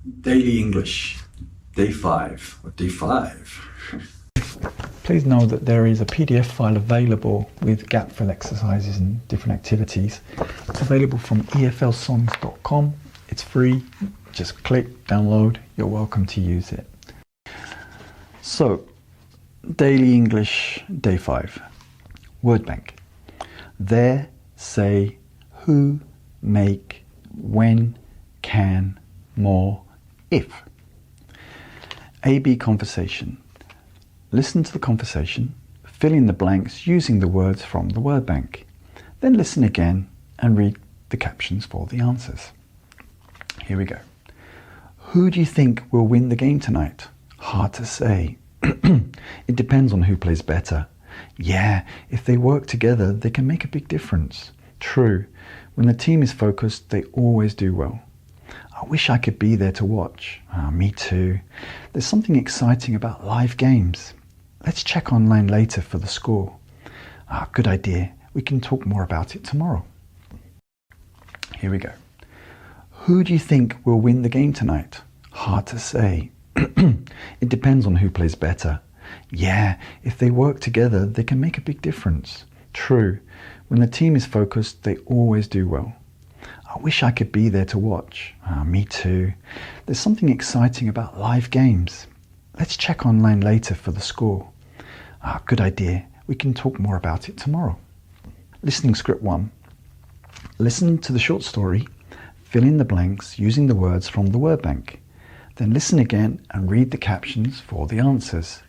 Daily English, day 5, or day 5. Please know that there is a PDF file available with gap fill exercises and different activities. It's available from eflsongs.com. It's free. Just click, download. You're welcome to use it. So, Daily English, day 5. Word bank. There, say, who, make, when, can, more, if. A-B conversation. Listen to the conversation, fill in the blanks using the words from the word bank. Then listen again and read the captions for the answers. Here we go. Who do you think will win the game tonight? Hard to say. It depends on who plays better. Yeah, if they work together, they can make a big difference. True. When the team is focused, they always do well. I wish I could be there to watch. Me too. There's something exciting about live games. Let's check online later for the score. Good idea. We can talk more about it tomorrow. Here we go. Who do you think will win the game tonight? Hard to say. It depends on who plays better. Yeah, if they work together, they can make a big difference. True. When the team is focused, they always do well. I wish I could be there to watch. Me too. There's something exciting about live games. Let's check online later for the score. Good idea. We can talk more about it tomorrow. Listening script 1. Listen to the short story. Fill in the blanks using the words from the word bank. Then listen again and read the captions for the answers.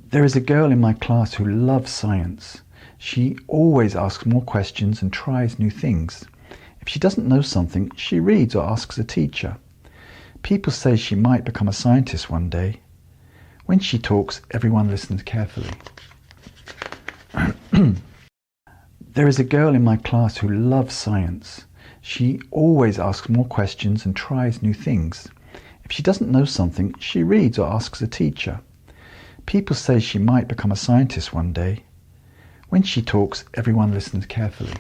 There is a girl in my class who loves science. She always asks more questions and tries new things. If she doesn't know something, she reads or asks a teacher. People say she might become a scientist one day. When she talks, everyone listens carefully. There is a girl in my class who loves science. She always asks more questions and tries new things. If she doesn't know something, she reads or asks a teacher. People say she might become a scientist one day. When she talks, everyone listens carefully.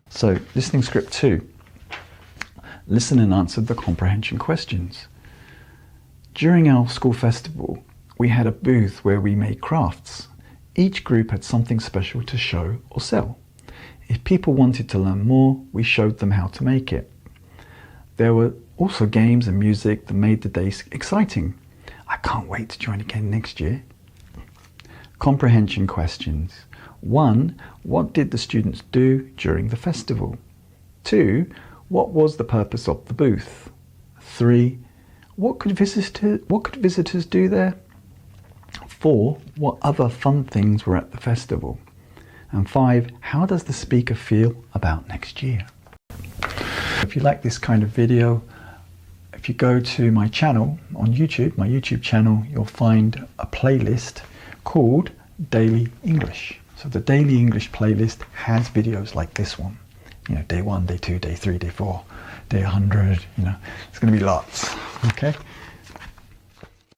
So, listening script 2. Listen and answer the comprehension questions. During our school festival, we had a booth where we made crafts. Each group had something special to show or sell. If people wanted to learn more, we showed them how to make it. There were also games and music that made the days exciting. I can't wait to join again next year. Comprehension questions. 1. What did the students do during the festival? 2. What was the purpose of the booth? 3. What could visitors do there? 4. What other fun things were at the festival? And 5. How does the speaker feel about next year? If you like this kind of video, if you go to my channel on YouTube, my YouTube channel, you'll find a playlist called Daily English. So the Daily English playlist has videos like this one. You know, day 1, day 2, day 3, day 4, day 100, you know, it's going to be lots, okay?